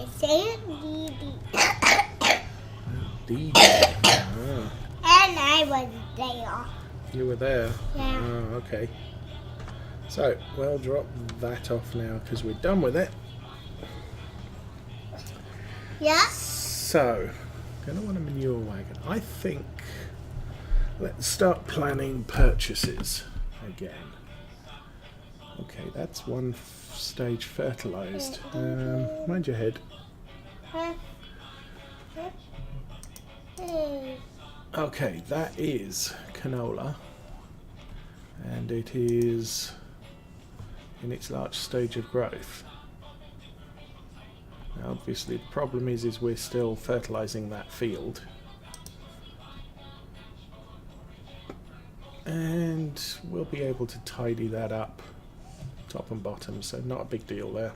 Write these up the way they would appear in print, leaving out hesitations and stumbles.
say Dee. Dee. Ah, And I was there. you were there? Yeah. Oh, okay. So, we'll drop that off now because we're done with it. Yeah. So, gonna want a manure wagon. I think let's start planning purchases again. Okay, that's one stage fertilized. Mind your head. Okay, that is canola, and it is in its large stage of growth. Now, obviously, the problem is we're still fertilizing that field, and we'll be able to tidy that up, top and bottom. So not a big deal there.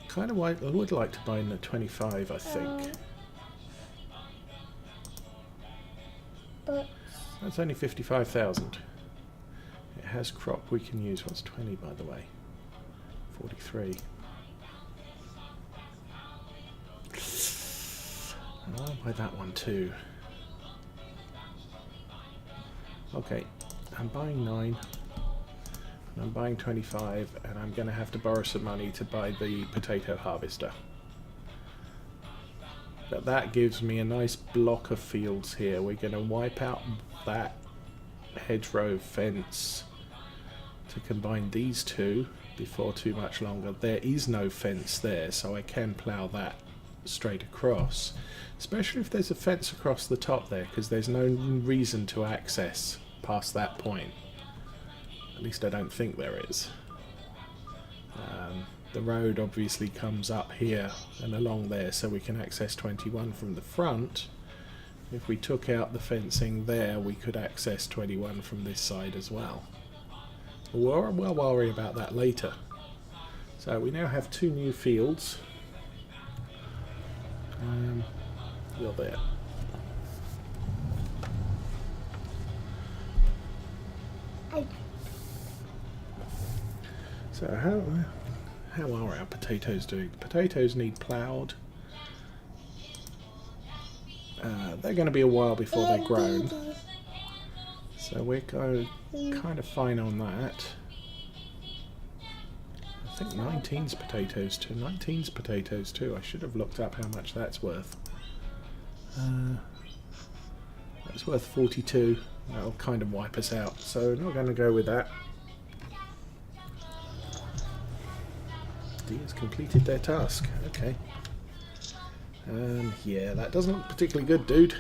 Kind of, I would like to buy in the 25, I think. But That's only 55,000. It has crop we can use. What's 20, by the way? 43. I'll buy that one too. Okay, I'm buying 9. And I'm buying 25, and I'm going to have to borrow some money to buy the potato harvester. But that gives me a nice block of fields here. We're going to wipe out that hedgerow fence to combine these two before too much longer. There is no fence there, so I can plough that straight across. Especially if there's a fence across the top there, because there's no reason to access past that point. At least I don't think there is. The road obviously comes up here and along there, so we can access 21 from the front. If we took out the fencing there, we could access 21 from this side as well. We'll worry about that later. So we now have 2 new fields. You're there. So how are our potatoes doing? The potatoes need ploughed. They're going to be a while before they're grown. So we're going kind of fine on that. I think 19's potatoes too. 19's potatoes too. I should have looked up how much that's worth. That's worth 42. That'll kind of wipe us out. So not going to go with that. D has completed their task. Okay. Yeah, that doesn't look particularly good, dude.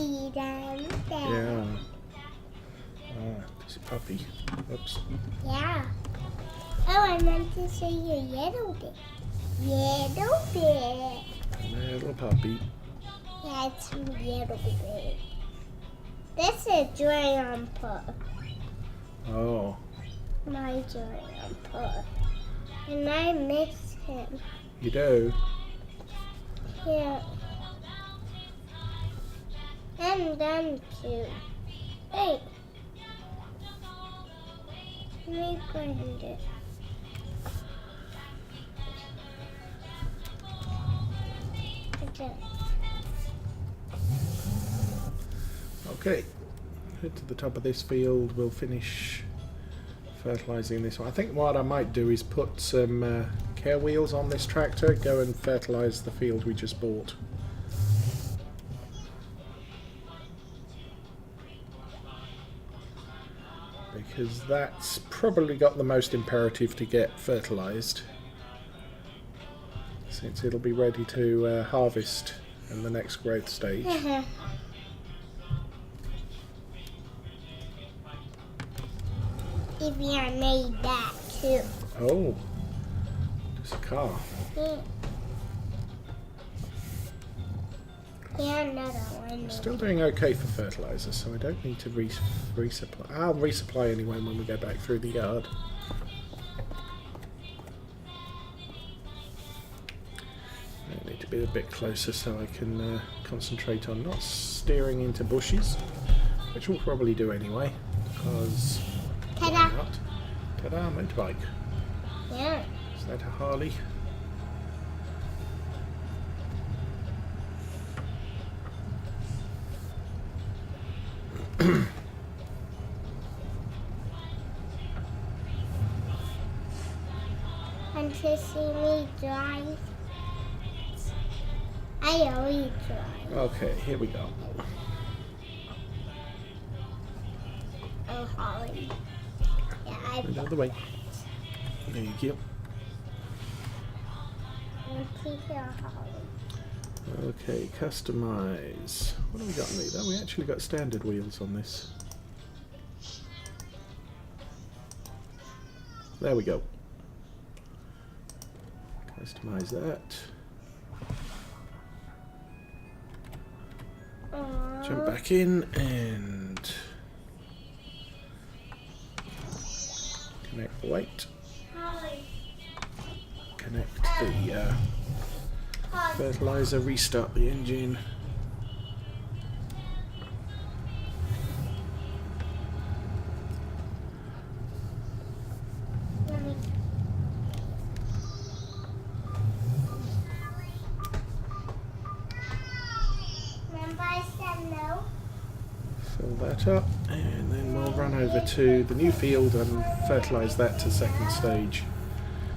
see them there. Yeah. There's a puppy. Oops. Yeah. Oh, I meant to say a yellow bit. Yellow bit. Little puppy. Yeah, it's a yellow bit. This is grandpa. Oh. My grandpa. And I miss him. You do? Yeah. And them too. Hey. Let me find it. Okay. Okay. Head to the top of this field. We'll finish fertilizing this one. I think what I might do is put some care wheels on this tractor, go and fertilize the field we just bought. Because that's probably got the most imperative to get fertilized, since it'll be ready to harvest in the next growth stage. Maybe I made that too. Oh, there's a car. Yeah. Yeah, another one. Still doing okay for fertilizer, so I don't need to resupply. I'll resupply anyway when we go back through the yard. I need to be a bit closer so I can concentrate on not steering into bushes, which we'll probably do anyway, because why Ta-da! not? Ta-da, motorbike. Yeah. Is that a Harley? And to see me drive, I always drive. Okay, here we go. Oh, Holly. Yeah, Another way. There you go. I'm Holly. Okay, customize. What have we got on these? Oh, we actually got standard wheels on this. There we go. Customize that. Jump back in and connect the weight. Connect the fertilizer, restart the engine. Remember I said no? Fill that up, and then we'll run over to the new field and fertilise that to second stage,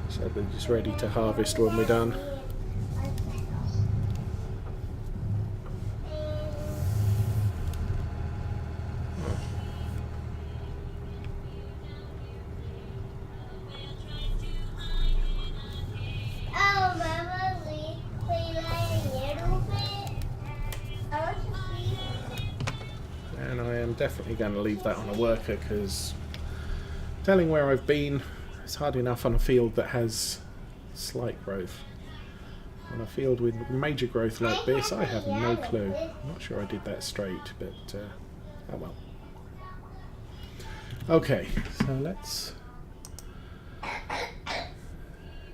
so that it's ready to harvest when we're done. Oh, remember we like a little bit? I want to see. And I am definitely going to leave that on a worker, because telling where I've been is hard enough on a field that has slight growth. On a field with major growth like this, I have no clue. I'm not sure I did that straight, but oh well. Okay, so let's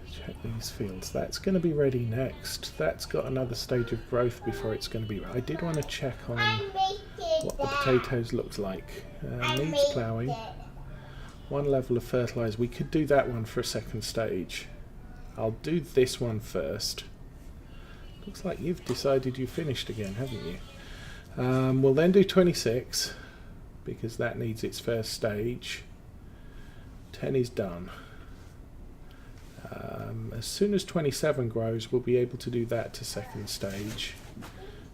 check these fields. That's going to be ready next. That's got another stage of growth before it's going to be. I did want to check on what the potatoes looks like. Needs ploughing. One level of fertiliser. We could do that one for a second stage. I'll do this one first. Looks like you've decided you finished again, haven't you? We'll then do 26, because that needs its first stage. 10 is done. As soon as 27 grows, we'll be able to do that to second stage.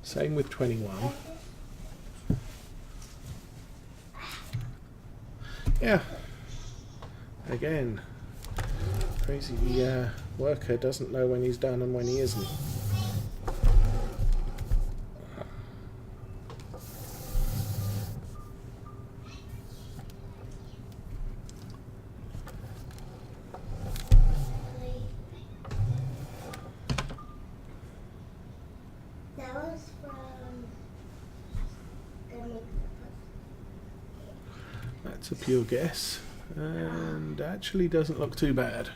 Same with 21. Yeah. Again, crazy worker doesn't know when he's done and when he isn't. That was from That's a pure guess, and actually doesn't look too bad.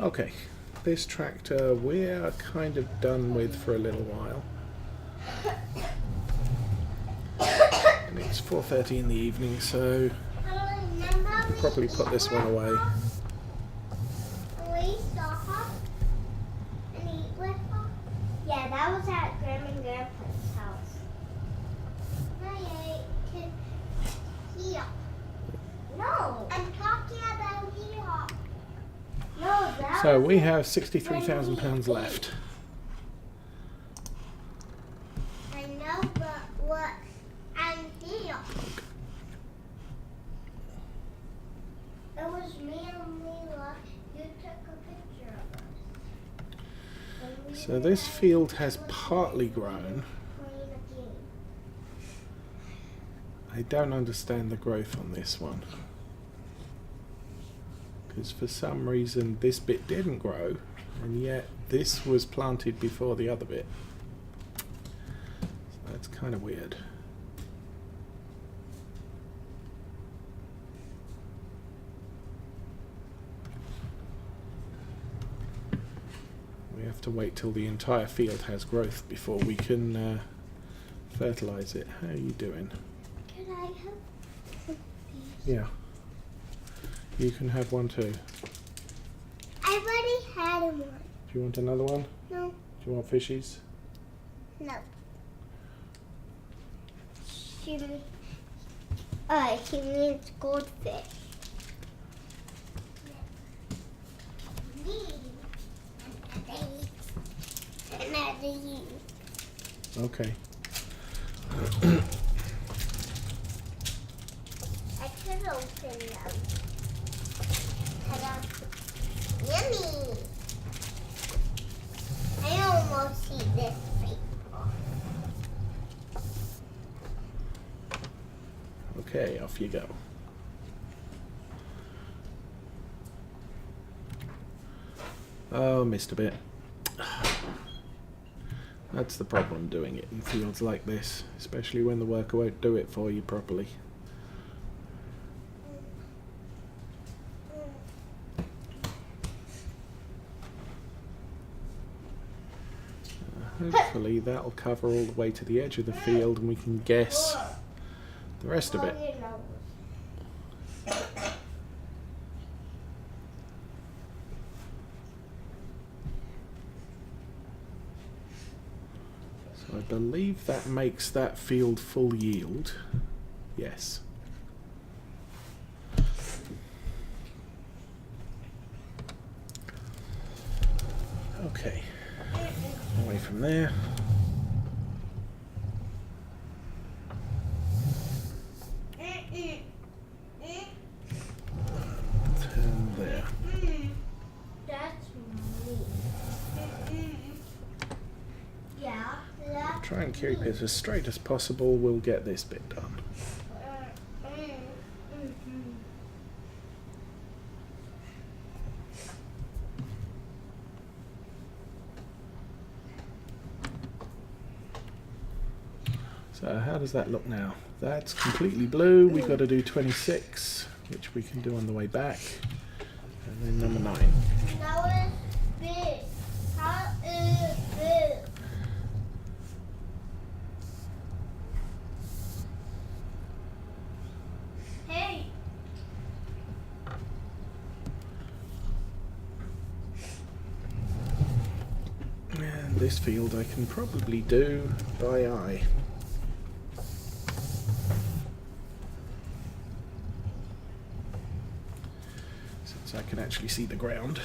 Okay, this tractor we're kind of done with for a little while. And it's 4:30 in the evening, so I'll probably put this one away. We saw her and eat with her. Yeah, that was at Grandma and Grandpa's house. I ate here. No, I'm talking about here. No, that So was we have £63,000 left. I know, but what? I'm here. It was me and Mila. You took a picture of us. And we So this field has partly grown. playing a game. I don't understand the growth on this one, because for some reason this bit didn't grow And yet this was planted before the other bit. So that's kind of weird. We have to wait till the entire field has growth before we can fertilize it. How are you doing? Can I have some fish? Yeah. You can have one too. I already had one. Do you want another one? No. Do you want fishies? No. She means goldfish. Okay. I could open them. Ta-da. Yummy! I almost see this paper. Okay, off you go. Oh, missed a bit. That's the problem doing it in fields like this, especially when the worker won't do it for you properly. Hopefully that'll cover all the way to the edge of the field and we can guess the rest of it. So I believe that makes that field full yield. Yes. Okay. Away from there. Turn there. That's me. Yeah. Try and keep it as straight as possible. We'll get this bit done. So how does that look now? That's completely blue. We've got to do 26, which we can do on the way back. And then number 9. That was big. How is big? Hey. And this field I can probably do by eye. Since I can actually see the ground.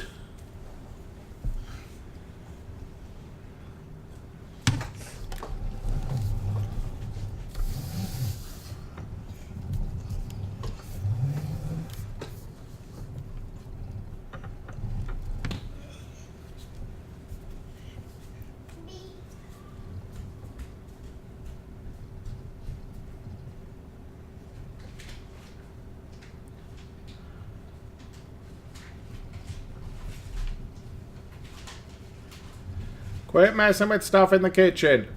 Quit messing with stuff in the kitchen.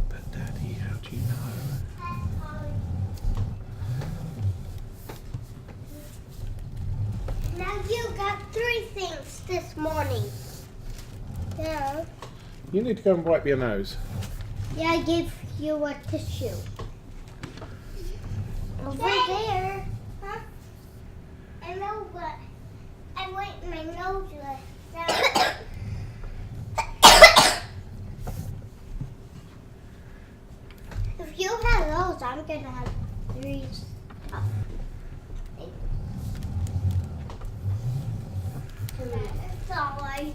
But Daddy, how do you know? Now you got 3 things this morning. Yeah. You need to go and wipe your nose. Yeah, I gave you a tissue. Over there. Huh? I know, but I wiped my nose with that. If you have those, I'm gonna have 3 stuff. That's all I.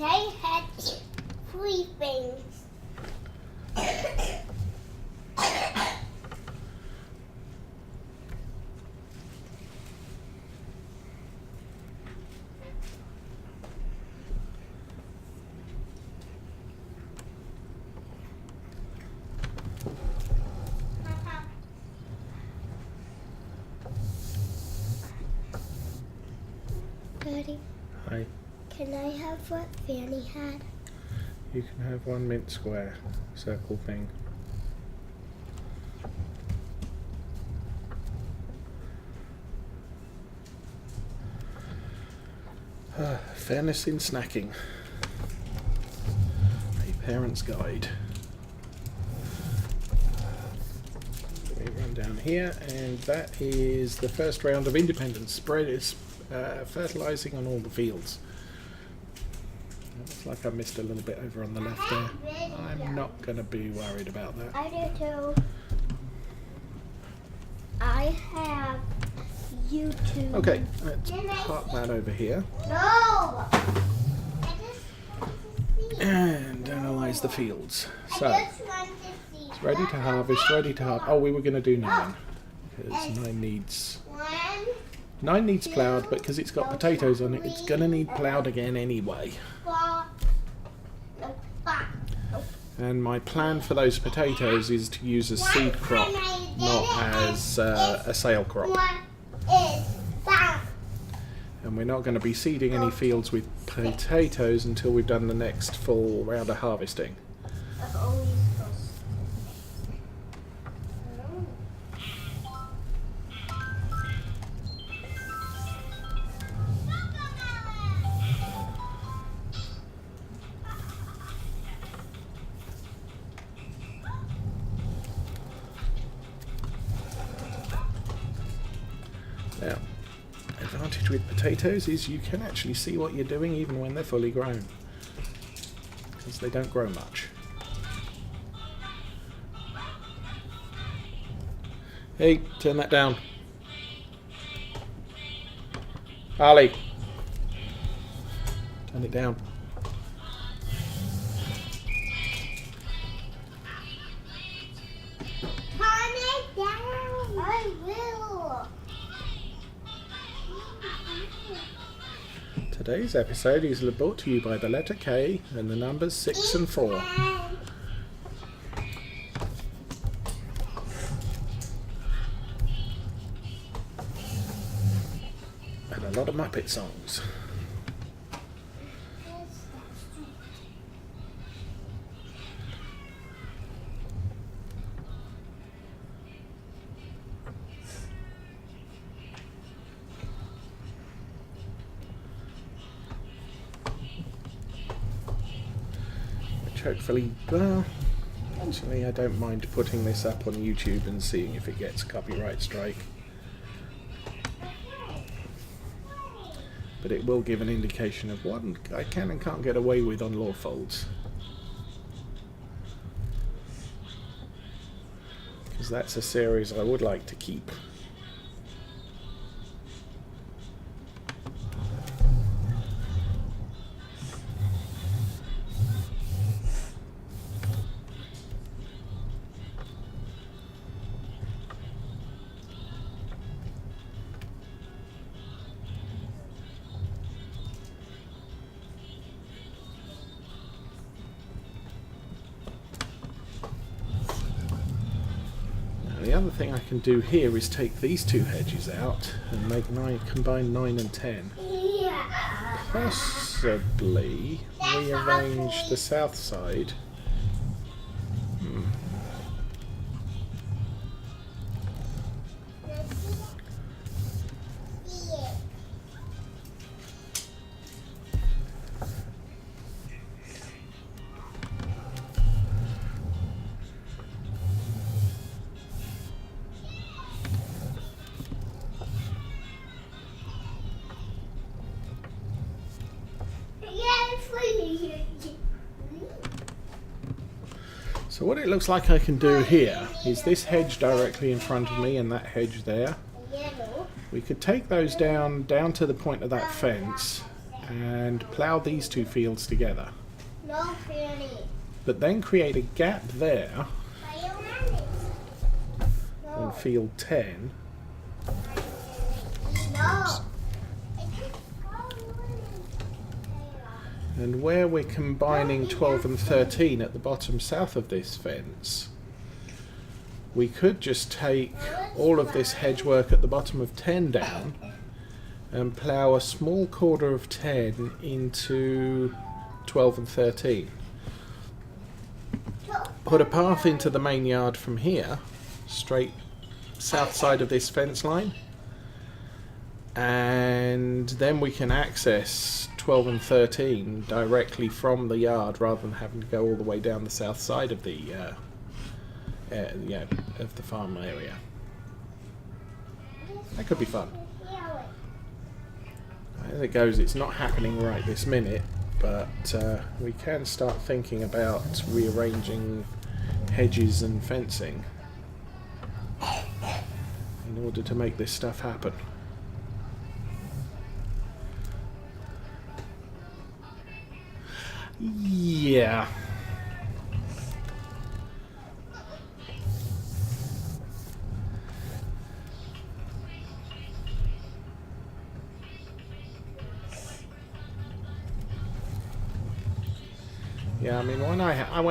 I had 3 things. Daddy, Hey, can I have what Fanny had? you can have one mint square circle thing. Fairness in snacking. A parent's guide. We run down here, and that is the first round of independence. Spread is fertilising on all the fields. Looks like I missed a little bit over on the left there. I'm not going to be worried about that. I do too. I have YouTube. Okay, let's park that over here No! and analyse the fields. So, I just want to see. it's ready to harvest, ready to harvest. Oh, we were going to do 9. Because 9 needs... One, 9 needs ploughed, but because it's got potatoes on it, it's going to need ploughed again anyway. 4, no, 5. And my plan for those potatoes is to use as seed crop, not as a sale crop. 1 is 5. And we're not going to be seeding any fields with potatoes until we've done the next full round of harvesting. Now, advantage with potatoes is you can actually see what you're doing even when they're fully grown, because they don't grow much. Hey, turn that down. Harley, turn it down. Turn it down. I will. Today's episode is brought to you by the letter K and the numbers 6 and 4. And a lot of Muppet songs. Hopefully, well, actually I don't mind putting this up on YouTube and seeing if it gets a copyright strike. But it will give an indication of what I can and can't get away with on law folds. Because that's a series I would like to keep. The other thing I can do here is take these 2 hedges out and make combine 9 and 10. Yeah. Possibly rearrange the south side. So what it looks like I can do here is this hedge directly in front of me and that hedge there. We could take those down to the point of that fence and plough these 2 fields together. But then create a gap there in field 10. And where we're combining 12 and 13 at the bottom south of this fence, we could just take all of this hedge work at the bottom of 10 down and plough a small quarter of 10 into 12 and 13. Put a path into the main yard from here, straight south side of this fence line, and then we can access 12 and 13 directly from the yard rather than having to go all the way down the south side of the of the farm area. That could be fun. As it goes, it's not happening right this minute, but we can start thinking about rearranging hedges and fencing in order to make this stuff happen. Yeah. Yeah, I mean, when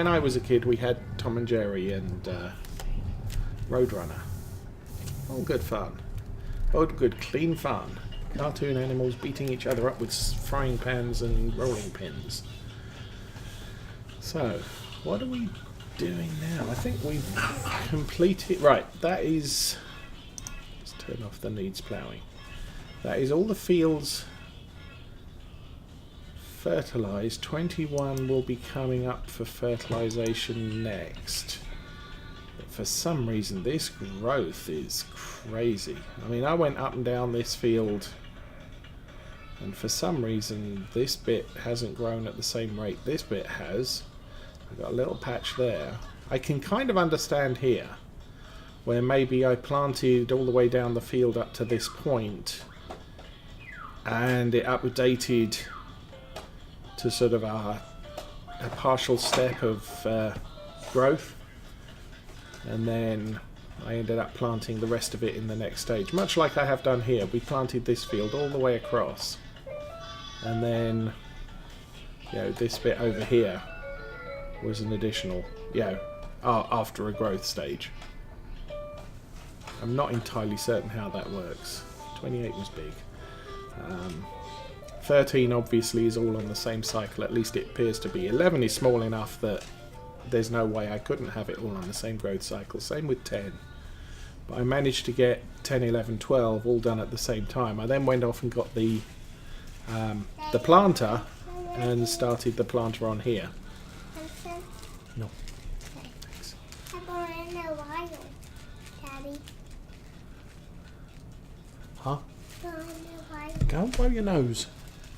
I was a kid, we had Tom and Jerry and Roadrunner. All good fun. All good, clean fun. Cartoon animals beating each other up with frying pans and rolling pins. So, what are we doing now? I think we've completed... Right, that is... Let's turn off the needs ploughing. That is all the fields fertilised. 21 will be coming up for fertilisation next. But for some reason, this growth is crazy. I mean, I went up and down this field, and for some reason, this bit hasn't grown at the same rate this bit has. I've got a little patch there. I can kind of understand here, where maybe I planted all the way down the field up to this point, and it updated to sort of a partial step of growth, and then I ended up planting the rest of it in the next stage, much like I have done here. We planted this field all the way across, and then, you know, this bit over here was an additional, you know, after a growth stage. I'm not entirely certain how that works. 28 was big. 13 obviously is all on the same cycle, at least it appears to be. 11 is small enough that there's no way I couldn't have it all on the same growth cycle. Same with 10. But I managed to get 10, 11, 12 all done at the same time. I then went off and got the planter and started the planter on here. No. Thanks. I'm going in the wild, Daddy. Huh? Going in the wild. Go and blow your nose.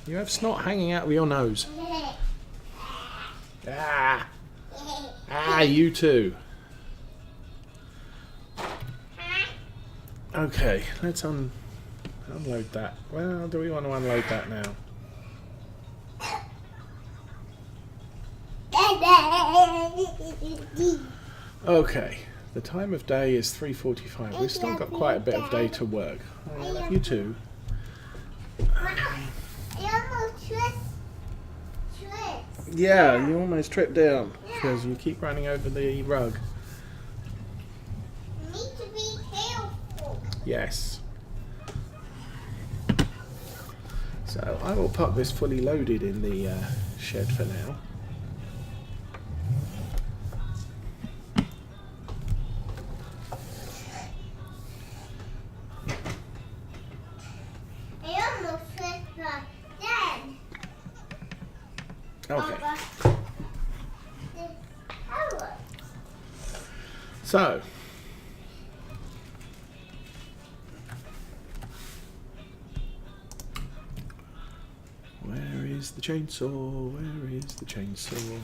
You have snot hanging out of your nose. Ah! Ah, you too. Okay, let's unload that. Well, do we want to unload that now? Okay, the time of day is 3:45. We've still got quite a bit of day to work. I love you too. I almost tripped. Yeah, you almost tripped down because you keep running over the rug. You need to be careful. Yes. So I will pop this fully loaded in the shed for now. I almost tripped Dad. Okay. Papa. So, where is the chainsaw? Where is the chainsaw?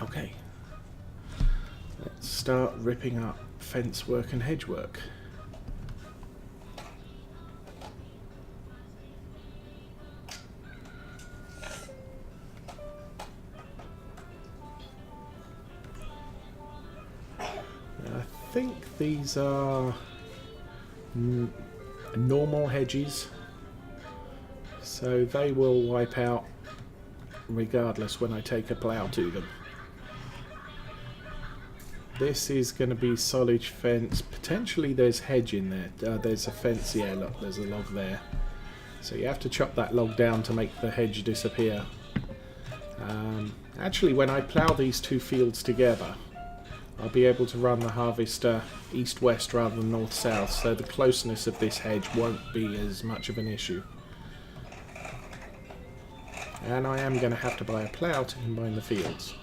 Okay. Let's start ripping up fence work and hedge work. I think these are normal hedges, So they will wipe out regardless when I take a plough to them. This is going to be solid fence. Potentially there's hedge in there. There's a fence, yeah, look, there's a log there. So you have to chop that log down to make the hedge disappear. Actually, when I plough these two fields together, I'll be able to run the harvester east-west rather than north-south, so the closeness of this hedge won't be as much of an issue. And I am going to have to buy a plough to combine the fields.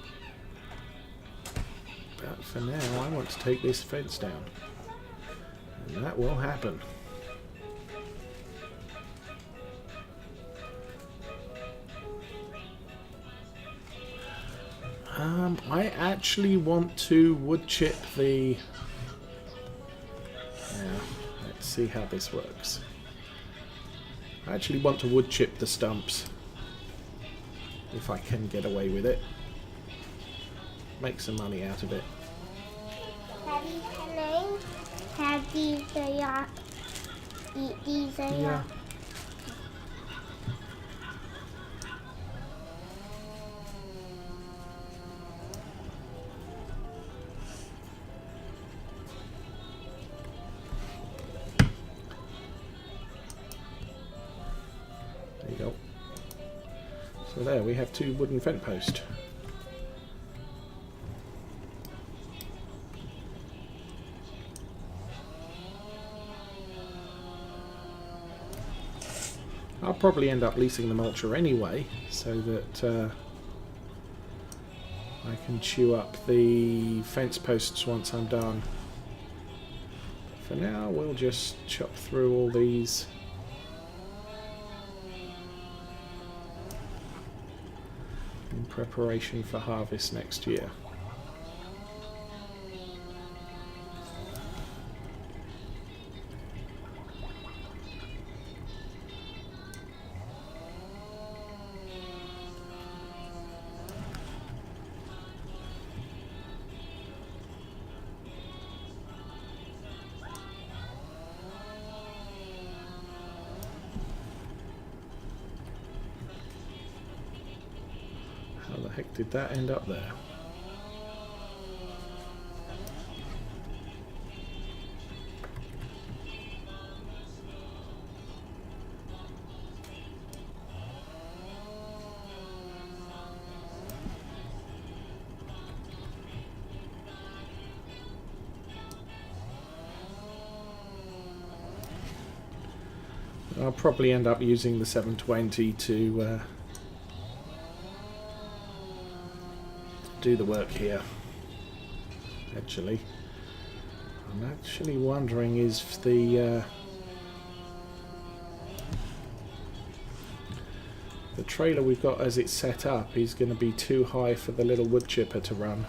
But for now, I want to take this fence down. And that will happen. I actually want to wood chip the... Yeah, let's see how this works. I actually want to wood chip the stumps. If I can get away with it. Make some money out of it. Daddy, can I have these eat these Yeah. There you go. So there we have 2 wooden fence posts. I'll probably end up leasing the mulcher anyway, so that I can chew up the fence posts once I'm done. But for now, we'll just chop through all these. In preparation for harvest next year. How the heck did that end up there? I'll probably end up using the 720 to do the work here. Actually, I'm actually wondering if the trailer we've got as it's set up is going to be too high for the little wood chipper to run.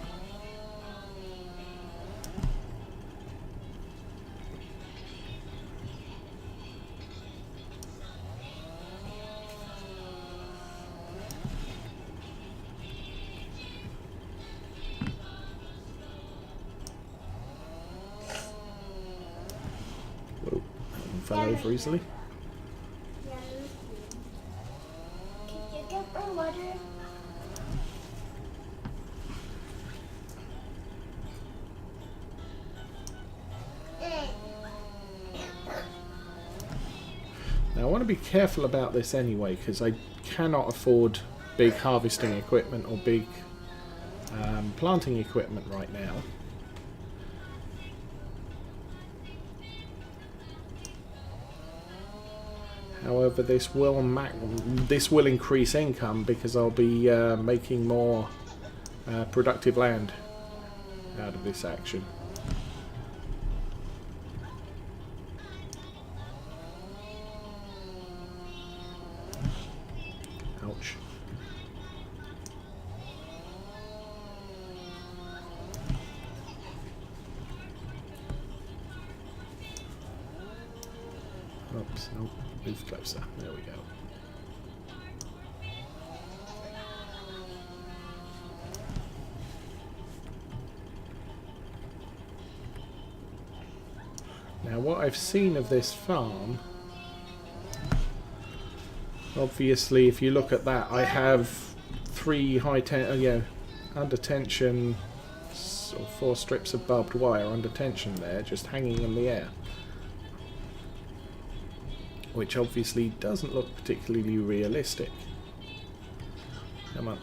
Whoa, that one fell over easily. Can you get my water? Now I want to be careful about this anyway, because I cannot afford big harvesting equipment or big planting equipment right now. However, this will increase income because I'll be making more productive land out of this action. Ouch. Oops, no, move closer. There we go. Now what I've seen of this farm Obviously, if you look at that, I have 3 under tension, or 4 strips of barbed wire under tension there, just hanging in the air. Which obviously doesn't look particularly realistic. Come on.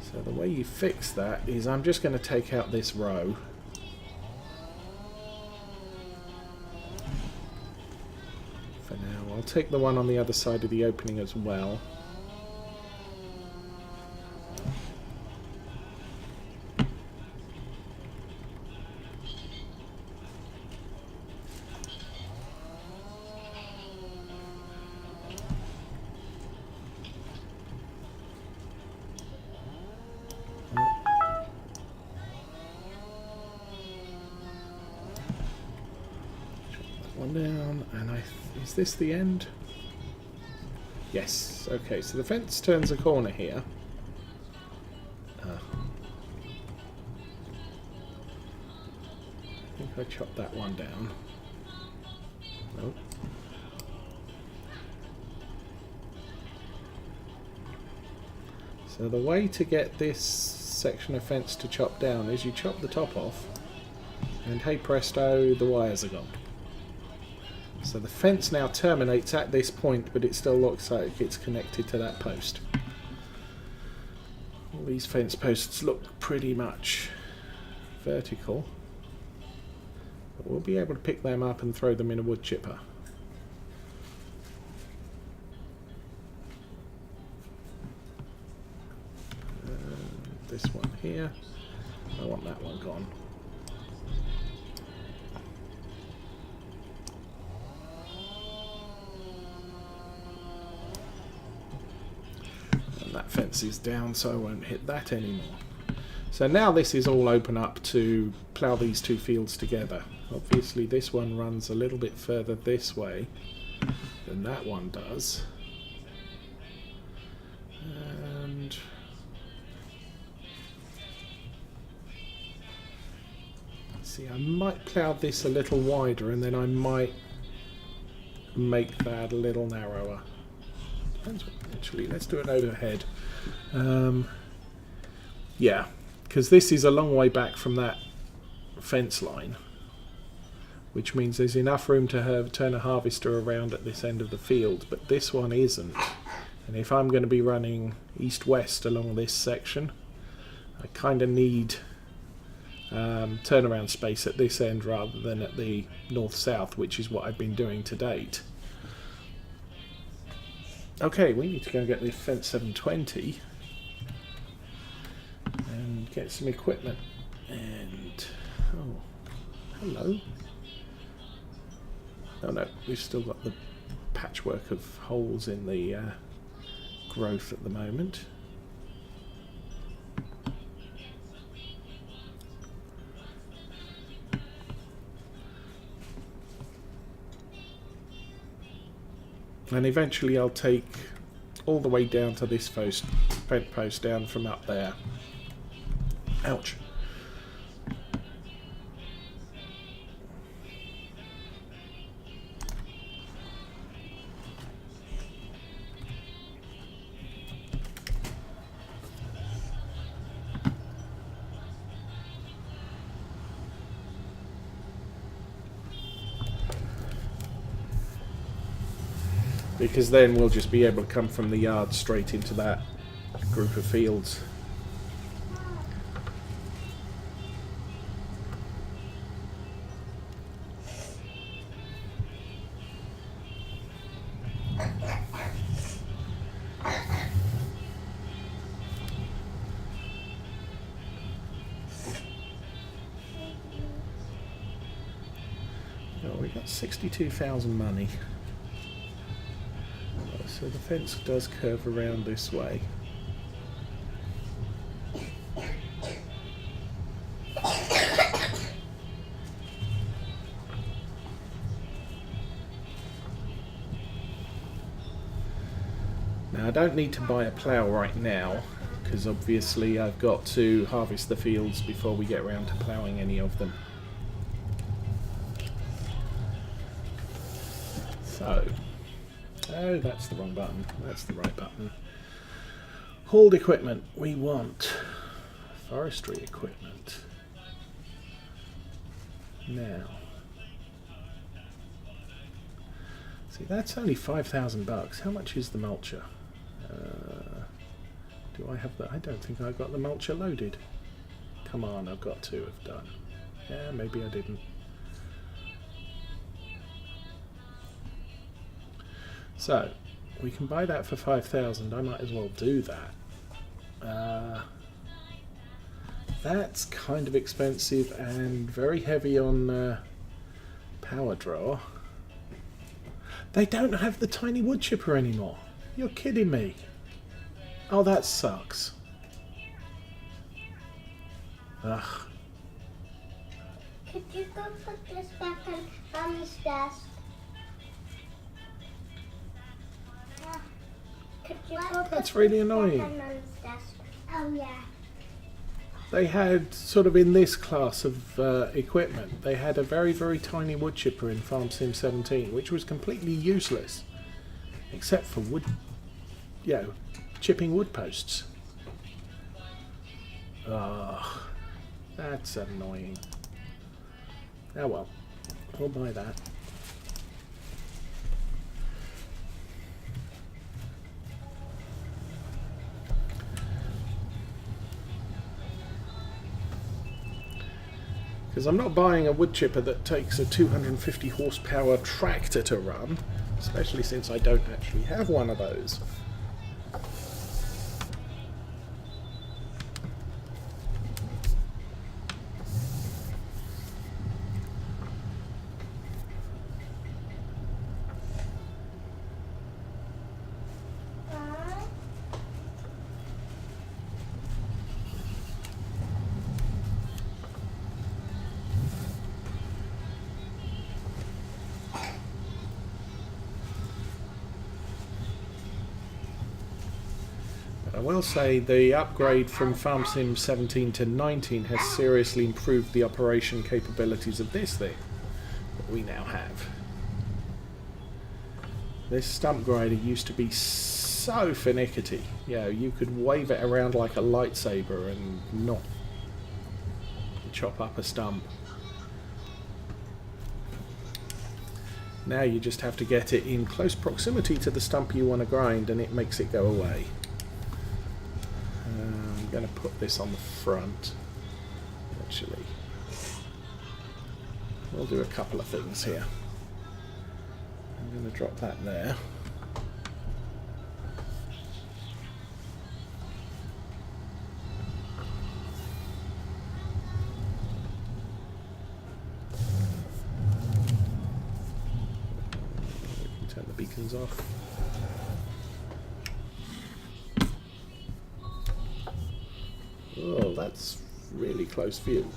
So the way you fix that is I'm just going to take out this row. For now. I'll take the one on the other side of the opening as well. One down, and is this the end? Yes. Okay, so the fence turns a corner here. I think I chopped that one down. Nope. So the way to get this section of fence to chop down is you chop the top off, and hey presto, the wires are gone. So the fence now terminates at this point, but it still looks like it's connected to that post. All these fence posts look pretty much vertical, but we'll be able to pick them up and throw them in a wood chipper. This one here, I want that one gone. That fence is down, so I won't hit that anymore. So now this is all open up to plough these 2 fields together. Obviously this one runs a little bit further this way than that one does. And see, I might plough this a little wider, and then I might make that a little narrower. Actually, let's do it overhead. Yeah, because this is a long way back from that fence line, which means there's enough room to turn a harvester around at this end of the field, but this one isn't. And if I'm going to be running east-west along this section, I kind of need turnaround space at this end rather than at the north-south, which is what I've been doing to date. Okay, we need to go and get the Fence 720 and get some equipment. And oh, hello. Oh no, we've still got the patchwork of holes in the growth at the moment. And eventually I'll take all the way down to this fence post down from up there. Ouch. Because then we'll just be able to come from the yard straight into that group of fields. Oh, we got 62,000 money. So the fence does curve around this way. Now I don't need to buy a plough right now, because obviously I've got to harvest the fields before we get around to ploughing any of them. So, oh, that's the wrong button. That's the right button. Hauled equipment. We want forestry equipment. Now, see, that's only $5,000. How much is the mulcher? Do I have that? I don't think I got the mulcher loaded. Come on, I've got to have done. Yeah, maybe I didn't. So, we can buy that for 5,000. I might as well do that. That's kind of expensive and very heavy on power draw. They don't have the tiny wood chipper anymore. You're kidding me. Oh, that sucks. Ugh. Could you go put this back on Mommy's desk? Could you go That's put really this back annoying. on Mommy's desk? Oh yeah. They had, sort of in this class of equipment, they had a very, very tiny wood chipper in Farm Sim 17, which was completely useless, except for wood, chipping wood posts. Ugh, that's annoying. Oh well, we'll buy that. Because I'm not buying a wood chipper that takes a 250 horsepower tractor to run, especially since I don't actually have one of those. I will say the upgrade from Farm Sim 17 to 19 has seriously improved the operation capabilities of this thing that we now have. This stump grinder used to be so finicky. You could wave it around like a lightsaber and not chop up a stump. Now you just have to get it in close proximity to the stump you want to grind and it makes it go away. I'm going to put this on the front, actually. We'll do a couple of things here. I'm going to drop that there. We can turn the beacons off. Oh, that's really close view.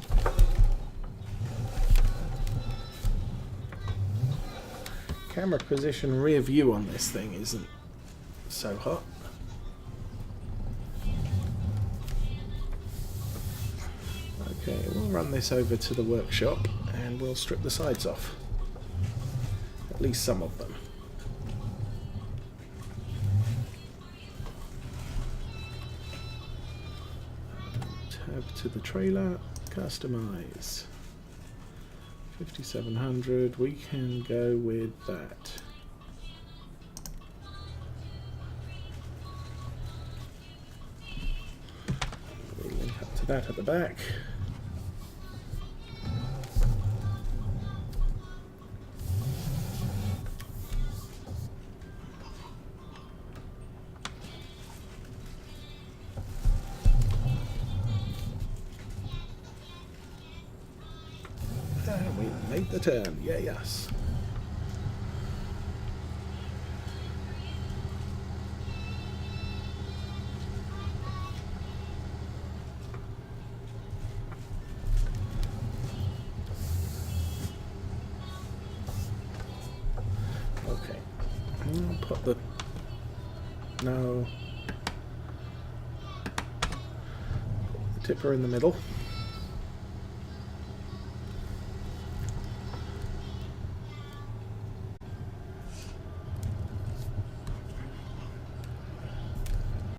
Camera position rear view on this thing isn't so hot. Okay, we'll run this over to the workshop and we'll strip the sides off. At least some of them. Tab to the trailer, customize. 5700, we can go with that. We'll link up to that at the back. We made the turn, yeah, yes. Okay, I'll put the tipper in the middle.